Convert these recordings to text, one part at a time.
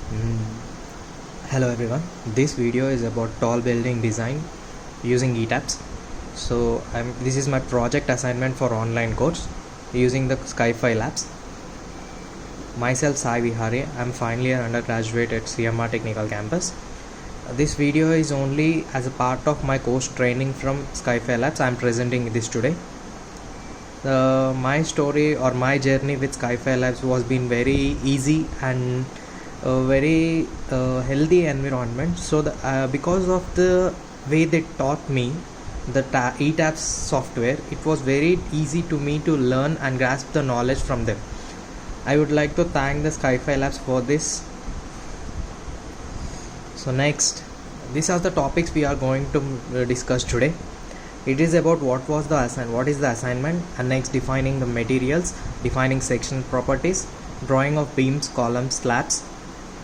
Mm. Hello everyone, this video is about tall building design using ETABS. So this is my project assignment for online course using the Sky-Fi Labs. Myself Sai Vihari, I am final year undergraduate at CMR Technical Campus. This video is only as a part of my course training from Sky-Fi Labs. I am presenting this today. My story or my journey with Sky-Fi Labs was been very easy and a very healthy environment. So because of the way they taught me the ETABS software, it was very easy to me to learn and grasp the knowledge from them. I would like to thank the Sky-Fi Labs for this. So next, these are the topics we are going to discuss today. It is about what is the assignment, and next defining the materials, defining section properties, drawing of beams, columns, slabs.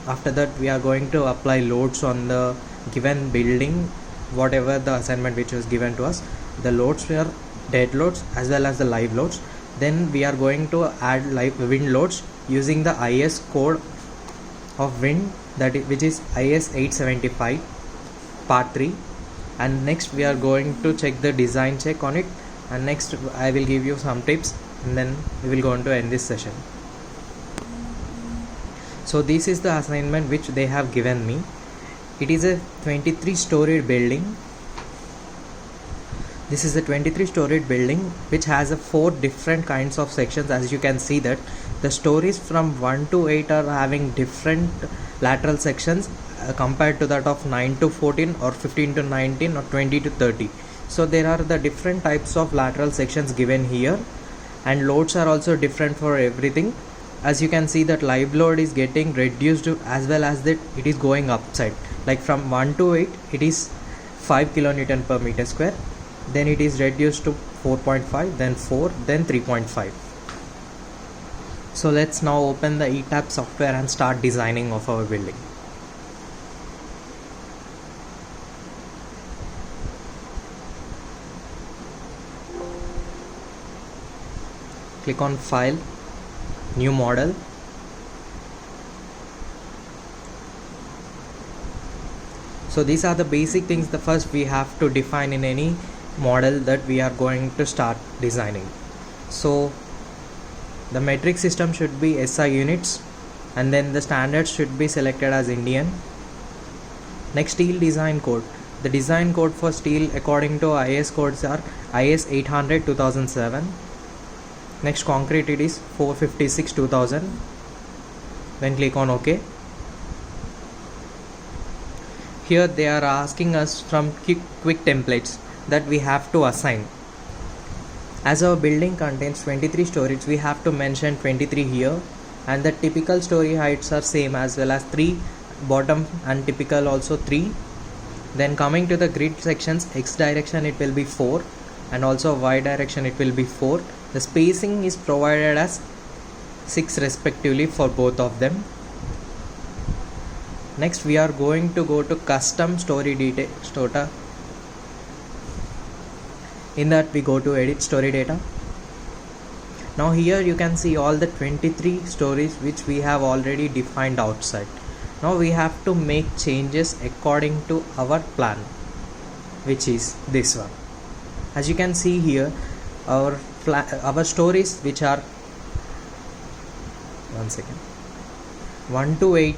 After that we are going to apply loads on the given building, whatever the assignment which was given to us. The loads were dead loads as well as the live loads. Then we are going to add live wind loads using the IS code of wind, which is IS 875 part 3. And next we are going to check the design check on it, and next I will give you some tips, and then we will go on to end this session. So this is the assignment which they have given me. It is a 23-storied building. This is a 23-storied building which has 4 different kinds of sections. As you can see that the stories from 1 to 8 are having different lateral sections compared to that of 9 to 14 or 15 to 19 or 20 to 30. So there are the different types of lateral sections given here, and loads are also different for everything. As you can see that live load is getting reduced as well as that it is going upside. Like from 1 to 8 it is 5 kilonewton per meter square, then it is reduced to 4.5, then 4, then 3.5. So let's now open the ETABS software and start designing of our building. Click on File, New Model. So these are the basic things the first we have to define in any model that we are going to start designing. So the metric system should be SI units, and then the standards should be selected as Indian. Next, steel design code. The design code for steel according to IS codes are IS 800 2007. Next, concrete, it is 456 2000. Then click on OK. Here they are asking us from quick templates that we have to assign. As our building contains 23 stories, we have to mention 23 here, and the typical story heights are same as well as 3 bottom, and typical also 3. Then coming to the grid sections, X direction it will be 4, and also Y direction it will be 4. The spacing is provided as 6 respectively for both of them. Next we are going to go to custom story data. In that we go to edit story data. Now here you can see all the 23 stories which we have already defined outside. Now we have to make changes according to our plan, which is this one. As you can see here, our stories which are 1 to 8,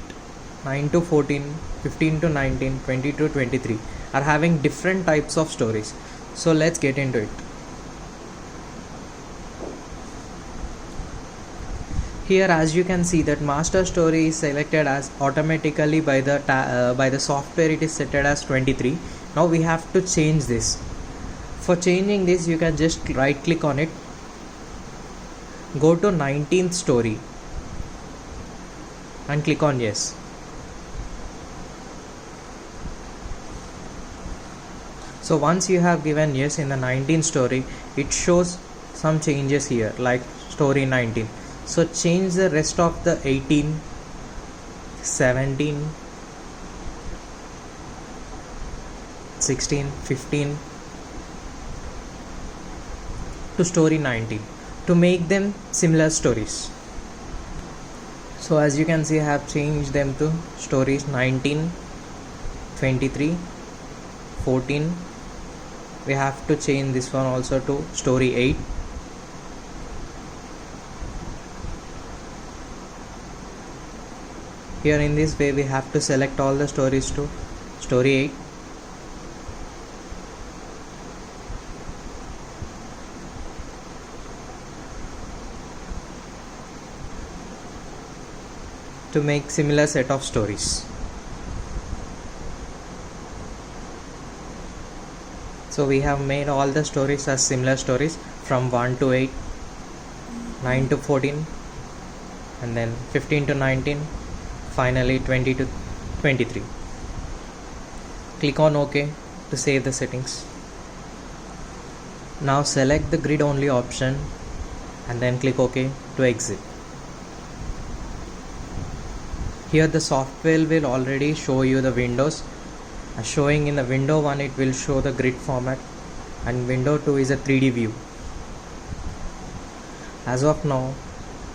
9 to 14, 15 to 19, 20 to 23 are having different types of stories. So let's get into it. Here as you can see that master story is selected as automatically by the software. It is set as 23. Now we have to change this. For changing this, you can just right click on it, go to 19th story and click on yes. So once you have given yes in the 19th story, it shows some changes here like story 19. So change the rest of the 18, 17, 16, 15 to story 19 to make them similar stories. So as you can see, I have changed them to stories 19, 23, 14. We have to change this one also to story 8. Here in this way we have to select all the stories to story 8. To make similar set of stories. So we have made all the stories as similar stories from 1 to 8, 9 to 14, and then 15 to 19, finally 20 to 23. Click on OK to save the settings. Now select the grid only option and then click OK to exit. Here the software will already show you the windows. Showing in the window 1 it will show the grid format, and window 2 is a 3D view. As of now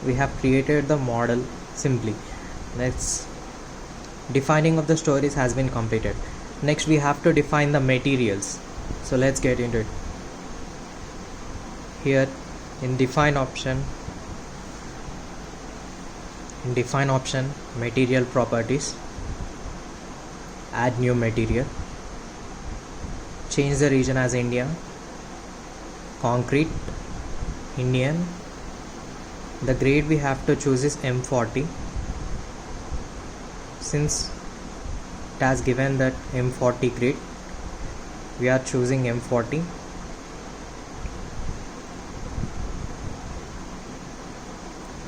we have created the model simply. Defining of the stories has been completed. Next we have to define the materials. So let's get into it. Here in define option, material properties, add new material, change the region as India, concrete, Indian. The grade we have to choose is M40. Since it has given that M40 grade, we are choosing M40.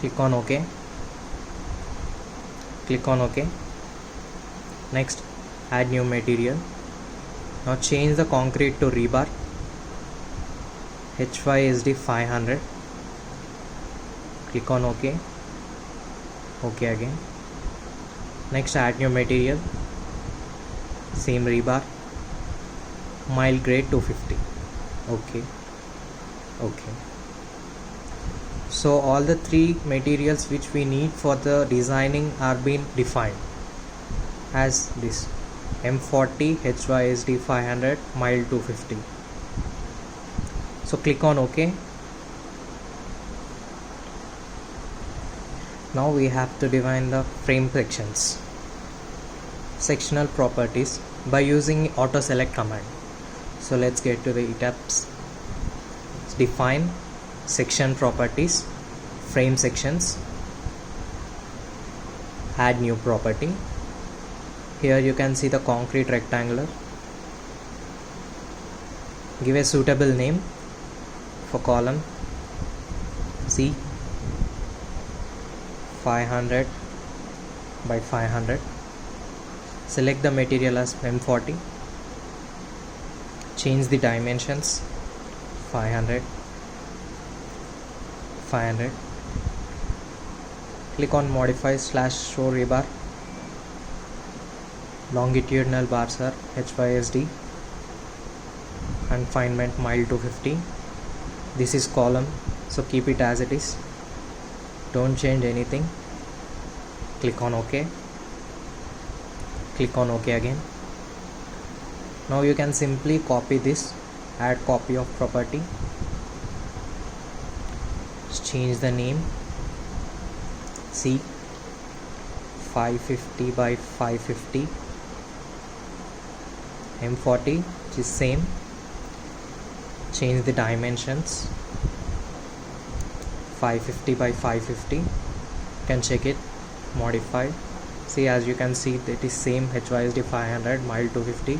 Click on OK. Click on OK. Next, add new material. Now change the concrete to rebar. HYSD 500. Click on OK. OK again. Next, add new material. Same rebar. Mild grade 250. OK. OK. So all the three materials which we need for the designing are being defined as this: M40, HYSD 500, mild 250. So click on OK. Now we have to define the frame sections. Sectional properties by using auto select command. So let's get to the tabs. Define section properties, frame sections, add new property. Here you can see the concrete rectangular. Give a suitable name for column. See, 500 by 500. Select the material as M40. Change the dimensions 500. 500. Click on modify / show rebar. Longitudinal bars are HYSD. Confinement mild 250. This is column, so keep it as it is. Don't change anything. Click on OK. Click on OK again. Now you can simply copy this. Add copy of property. Change the name. See, 550 by 550. M40, which is same. Change the dimensions. 550 by 550. You can check it. Modify. See, as you can see, that is same HYSD 500, mild 250.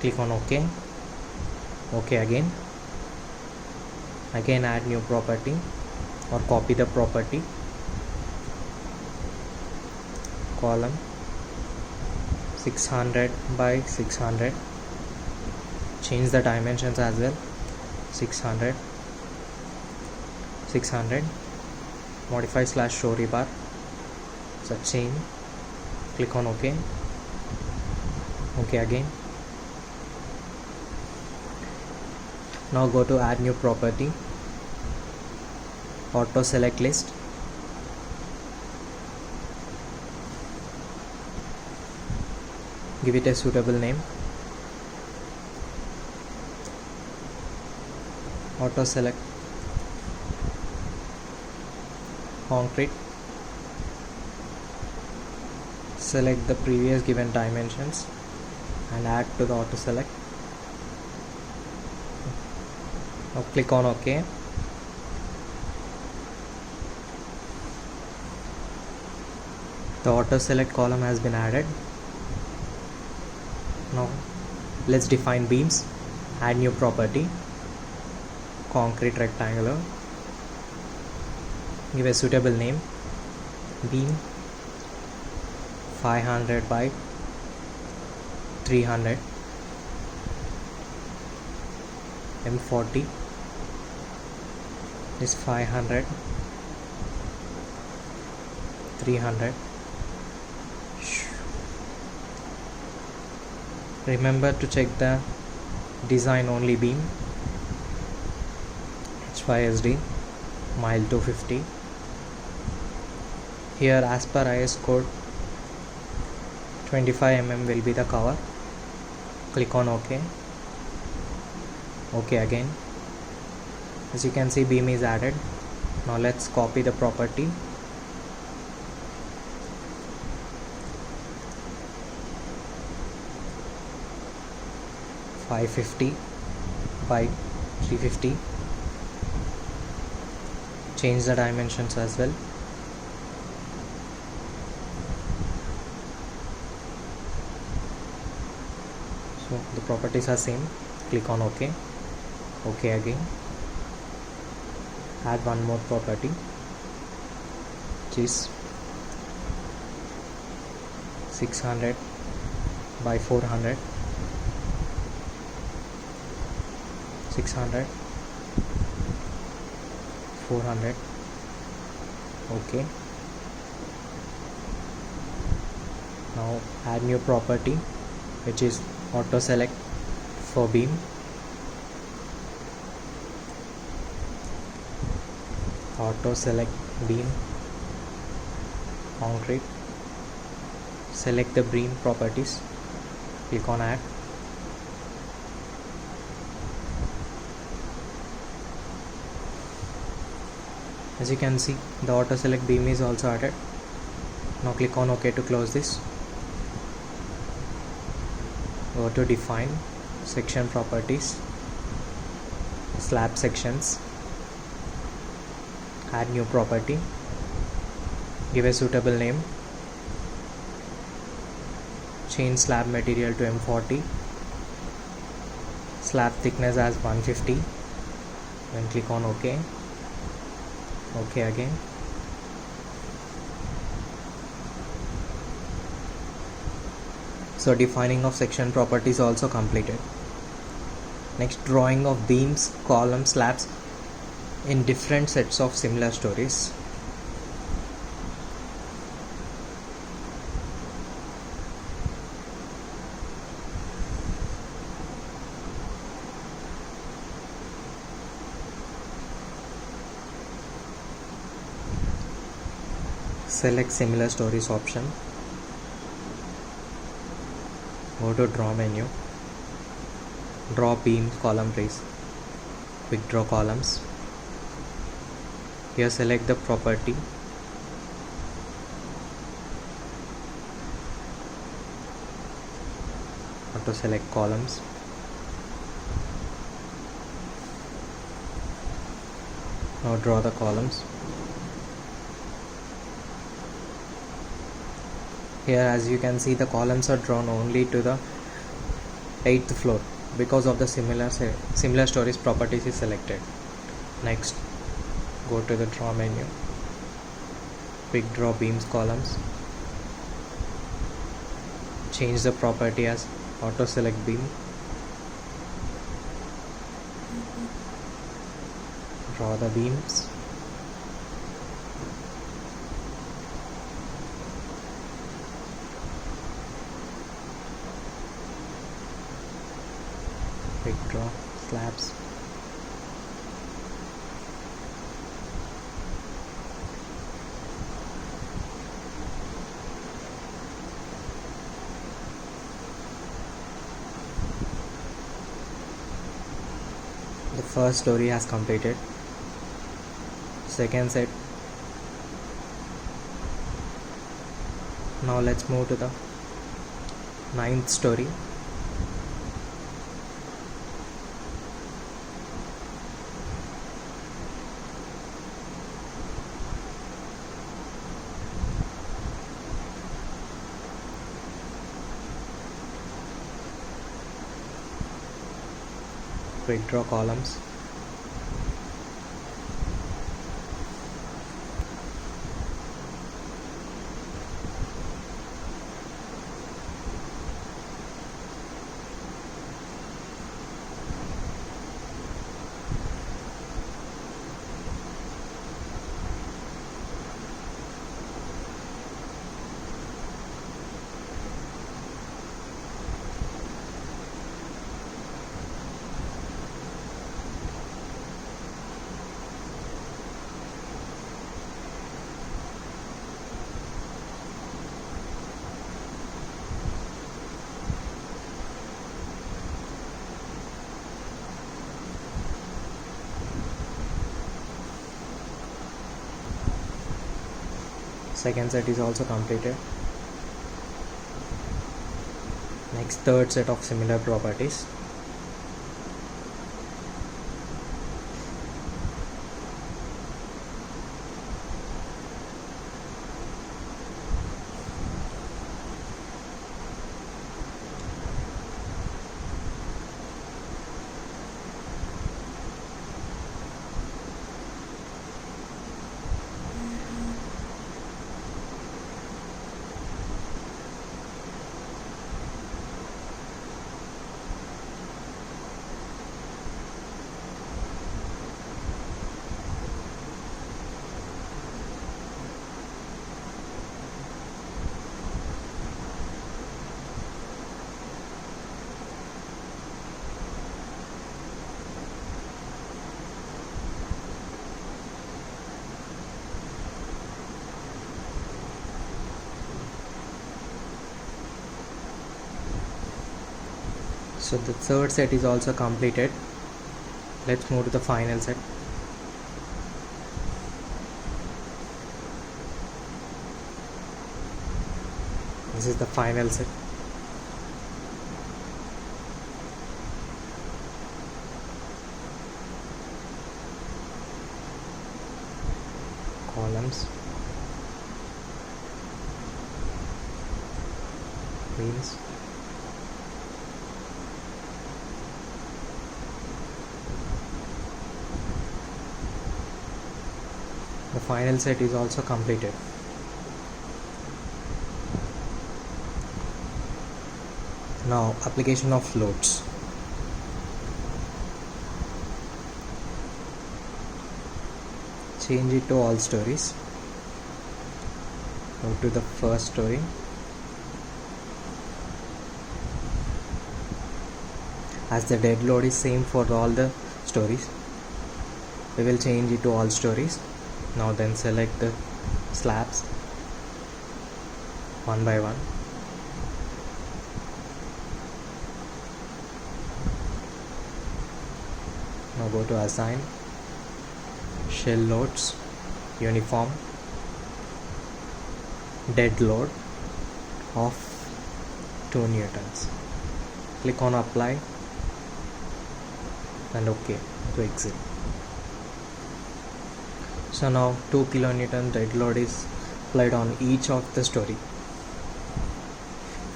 Click on OK. OK again. Again add new property or copy the property. Column 600 by 600. Change the dimensions as well. 600. Modify / show rebar. So change. Click on OK. OK again. Now go to add new property. Auto select list. Give it a suitable name. Auto select concrete. Select the previous given dimensions and add to the auto select. Now click on OK. The auto select column has been added. Now let's define beams. Add new property, concrete rectangular. Give a suitable name, beam 500 by 300 M40 is 500 300. Remember to check the design only beam, HYSD mile 250. Here as per IS code 25 mm will be the cover. Click on OK. OK again. As you can see, beam is added. Now let's copy the property. .550 by 350. Change the dimensions as well. So the properties are same. Click on OK. OK again. Add one more property, which is 600 by 400. 600 400. OK. Now add new property, which is auto select for beam. Auto select beam concrete. Select the beam properties. Click on add. As you can see, the auto select beam is also added. Now click on OK to close this. Go to define section properties, slab sections. Add new property. Give a suitable name. Change slab material to M40. Slab thickness as 150. Then click on OK. OK again. So defining of section properties also completed. Next, drawing of beams, columns, slabs in different sets of similar stories. Select similar stories option. Go to draw menu. Draw beams, column trace. Quick draw columns. Here select the property. Auto select columns. Now draw the columns. Here as you can see, the columns are drawn only to the 8th floor because of the similar stories properties is selected. Next, go to the draw menu. Quick draw beams, columns. Change the property as auto select beam. Draw the beams. Quick draw slabs. first story has completed. Second set. Now let's move to the ninth story. Quick draw columns. Second set is also completed. Next, third set of similar properties. So the third set is also completed. Let's move to the final set. This is the final set. Columns, wheels, the final set is also completed. Now application of loads. Change it to all stories. Go to the first story. As the dead load is same for all the stories, we will change it to all stories. Now then select the slabs one by one. Now go to assign, shell loads, uniform, dead load of 2 newtons. Click on apply and OK to exit. So now 2 kilonewton dead load is applied on each of the story.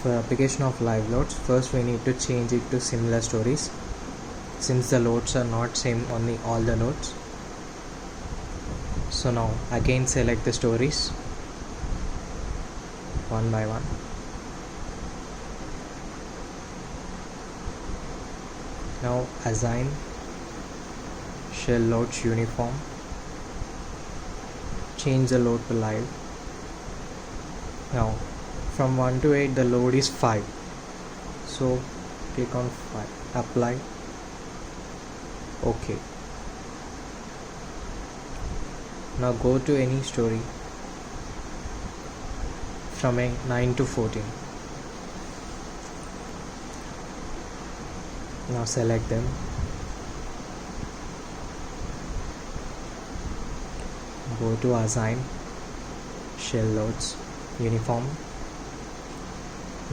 For application of live loads, first we need to change it to similar stories, since the loads are not same on all the nodes. So now again select the stories one by one. Now assign, shell loads uniform, change the load to live. Now from 1 to 8 the load is 5, so click on 5, apply, OK. Now go to any story from a 9 to 14. Now select them, Go to assign, shell loads, uniform.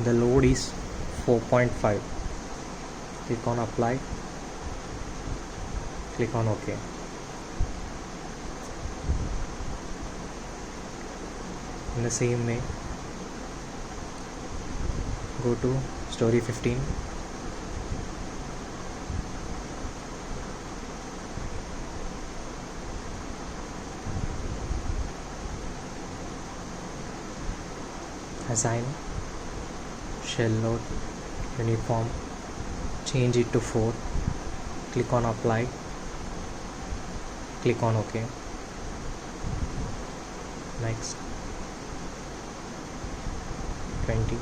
The load is 4.5. Click on apply, click on OK. In the same way, go to story 15, assign, shell load, uniform, change it to 4, click on apply, click on OK. Next, 20,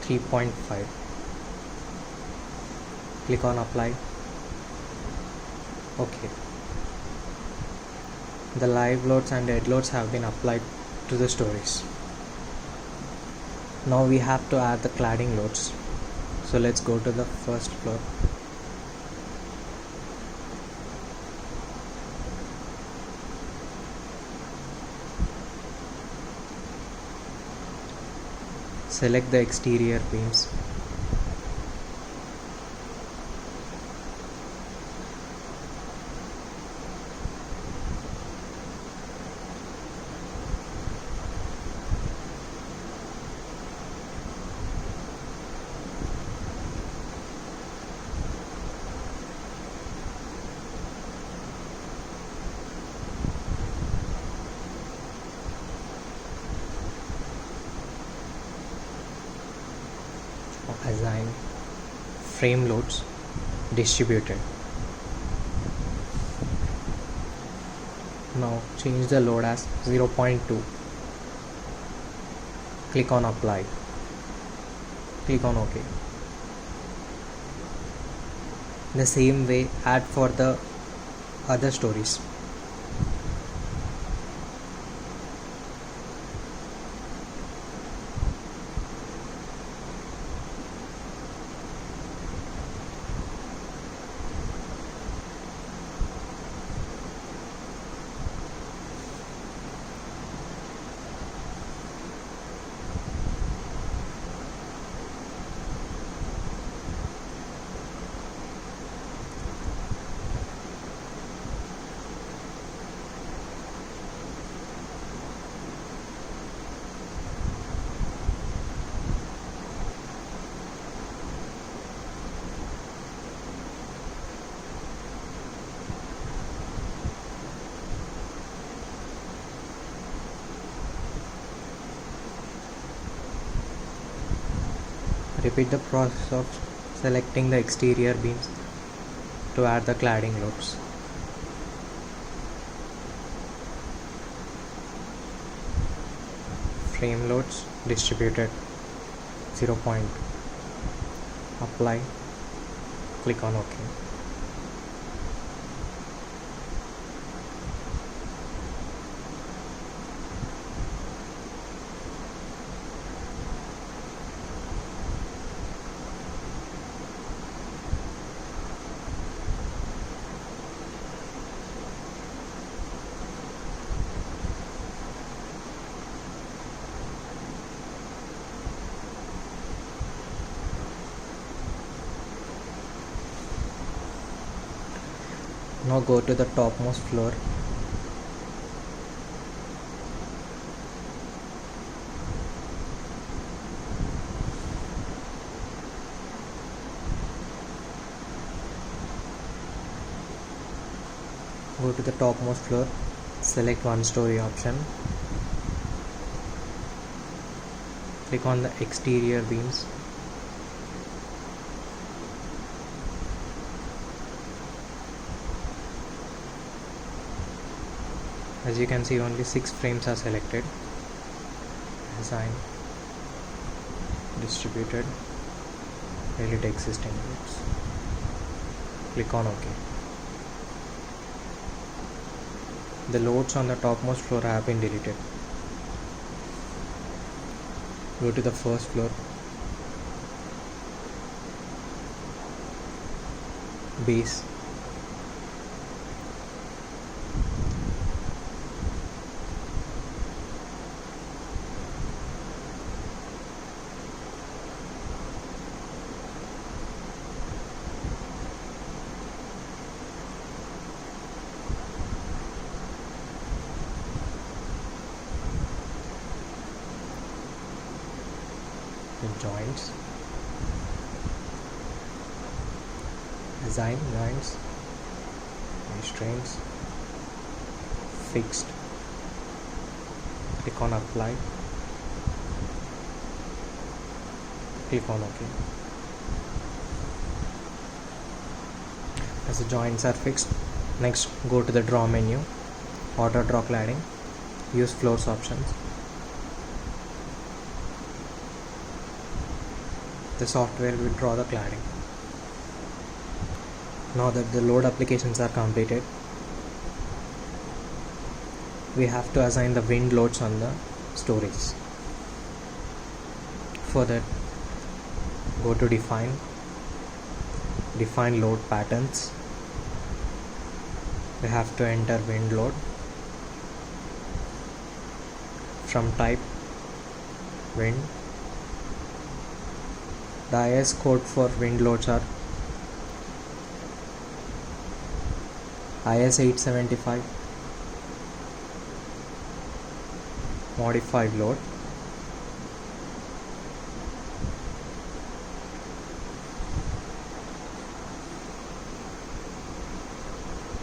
$3.5. Click on apply. Okay. The live loads and dead loads have been applied to the stories. Now we have to add the cladding loads. So let's go to the first floor. Select the exterior beams. Assign, frame loads, distributed. Now change the load as 0.2. Click on apply. Click on OK. The same way add for the other stories. Repeat the process of selecting the exterior beams to add the cladding loads. Frame loads, distributed, 0. Apply, click on OK. Now go to the topmost floor. Go to the topmost floor, select one story option. Click on the exterior beams. As you can see, only 6 frames are selected. Assign, distributed, delete existing loads. Click on OK. The loads on the topmost floor have been deleted. Go to the first floor, base, the joints, assign joints, restraints, fixed, click on apply, click on OK. As the joints are fixed, next go to the draw menu, auto draw cladding, use floors options. The software will draw the cladding. Now that the load applications are completed, we have to assign the wind loads on the storage. For that, go to define load patterns. We have to enter wind load. From type wind, the IS code for wind loads are IS 875 modified load.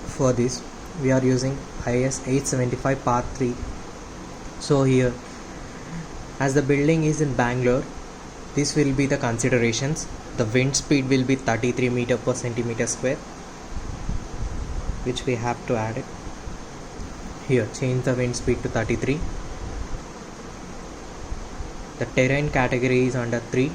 For this we are using IS 875 part 3. So here, as the building is in Bangalore, this will be the considerations. The wind speed will be 33 meter per centimeter square, which we have to add it. Here, change the wind speed to 33. The terrain category is under 3.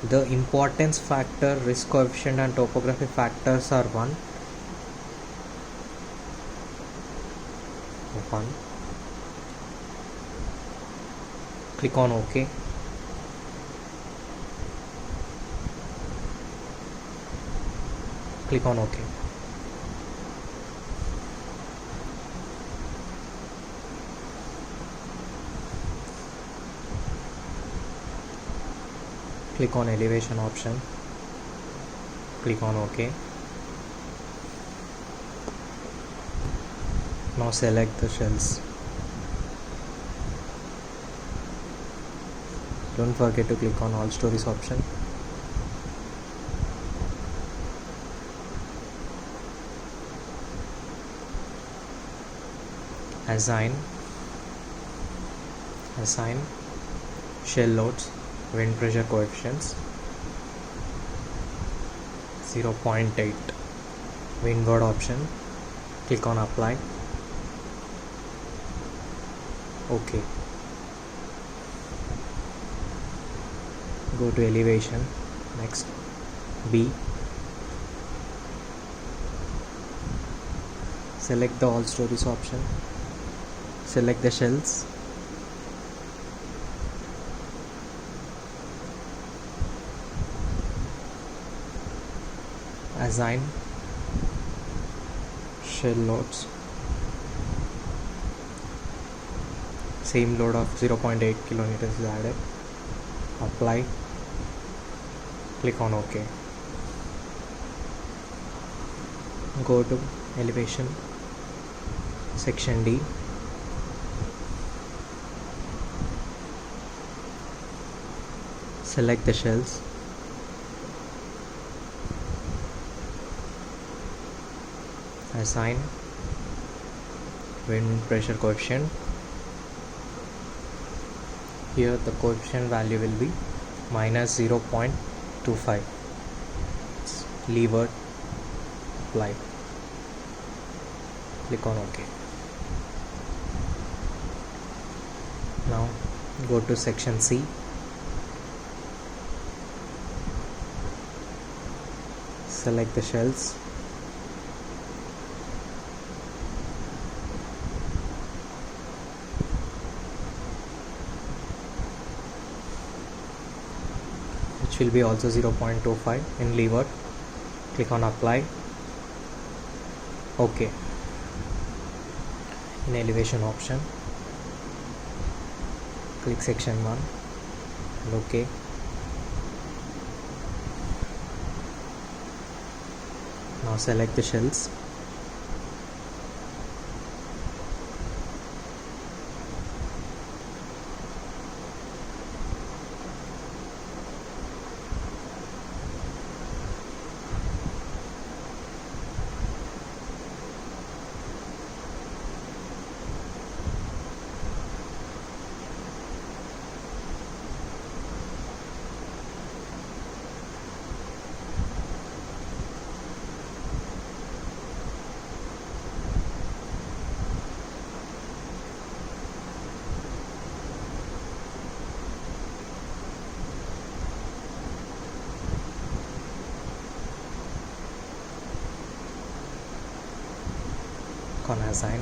The importance factor, risk coefficient and topography factors are 1. Click on OK. Click on OK. Click on elevation option. Click on OK. Now select the shells. Don't forget to click on all stories option. Assign shell loads, wind pressure coefficients 0.8, windward option. Click on apply. OK. Go to elevation. Next, B. Select the all stories option. Select the shells. Assign shell loads. Same load of 0.8 kilonewtons is added. Apply. Click on OK. Go to elevation, section D. Select the shells. Assign wind pressure coefficient. Here the coefficient value will be minus 0.25. Leeward. Apply. Click on OK. Now go to section C. Select the shells. which will be also 0.25 in leeward. Click on apply. OK. In elevation option, click section 1 and OK. Now select the shells. Gonna assign,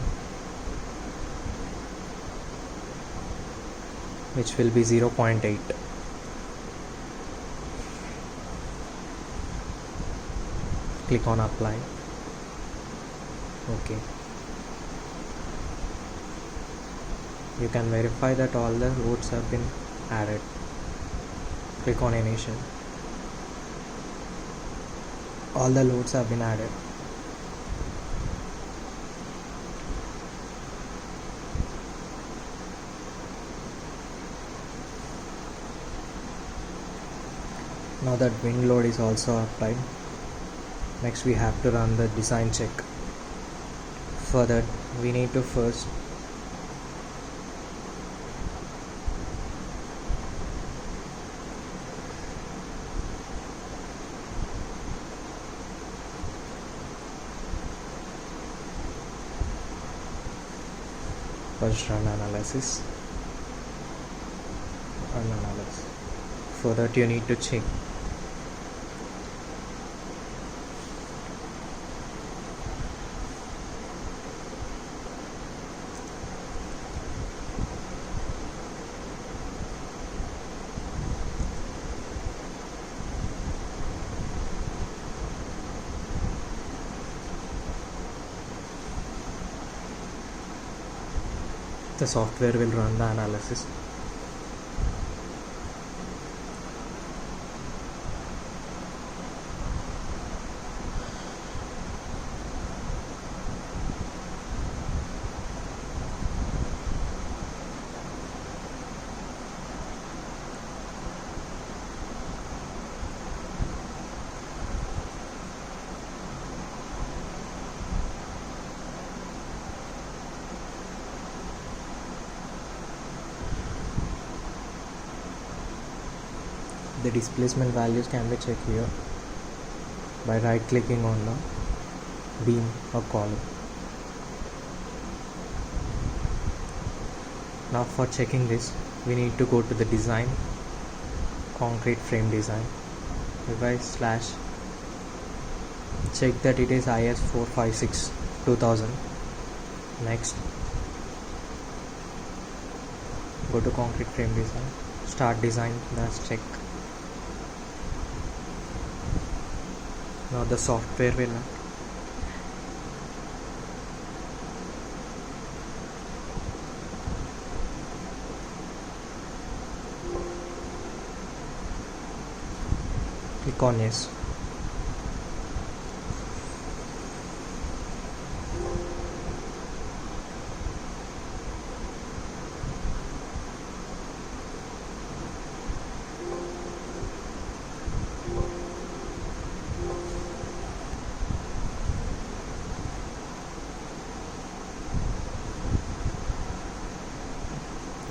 which will be 0.8. Click on apply. OK. You can verify that all the loads have been added. Click on initial. All the loads have been added. Now that wind load is also applied, next we have to run the design check. For that we need to first run analysis. For that you need to check the software will run the analysis. The displacement values can be checked here by right clicking on the beam or column. Now for checking this, we need to go to the design, concrete frame design, revise / check that it is IS 456 2000. Next, go to concrete frame design, start design, that's check. Now the software will click on yes.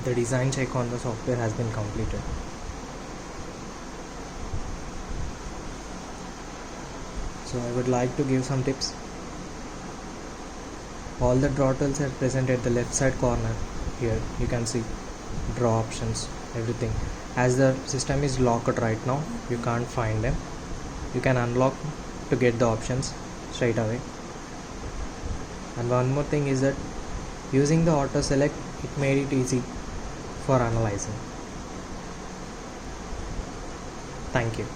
The design check on the software has been completed. So I would like to give some tips. All the draw tools are present at the left side corner. Here you can see draw options, everything. As the system is locked right now, you can't find them. You can unlock to get the options straight away. And one more thing is that using the auto select, it made it easy for analyzing. Thank you.